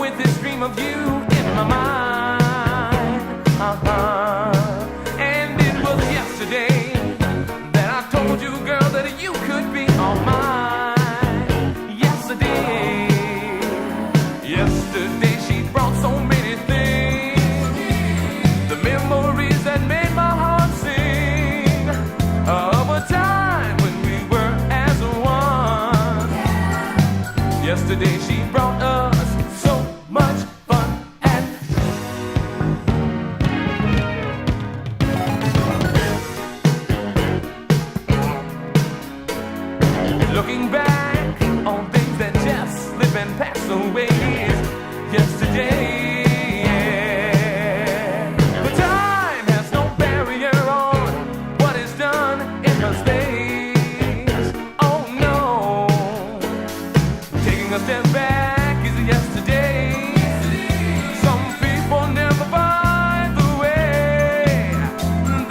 with this dream of you in my mind. And it was yesterday that I told you, girl, that you could be all mine. Yesterday, yesterday she brought so many things, the memories that made my heart sing, of a time when we were as one. Yesterday she brought us so much fun. And looking back on things that just slip and pass away, yesterday, yeah. But time has no barrier on what is done in her space. Oh no, taking a step back is yesterday. Some people never find the way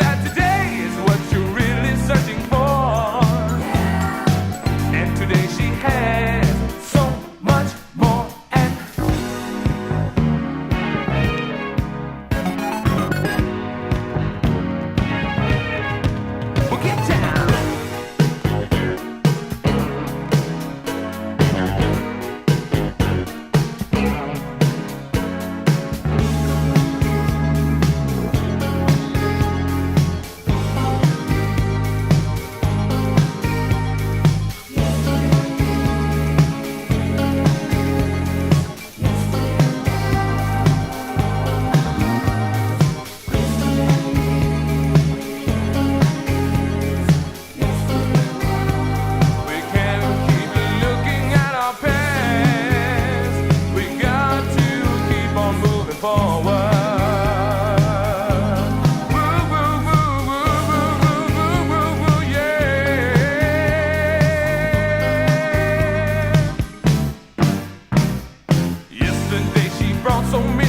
that today is what you're really searching for. And today she has so much more. And well, get down. We can't keep looking at our past. We got to keep on moving forward. Woo, woo, woo, woo, woo, woo, woo, woo, woo, yeah. Yesterday she brought so many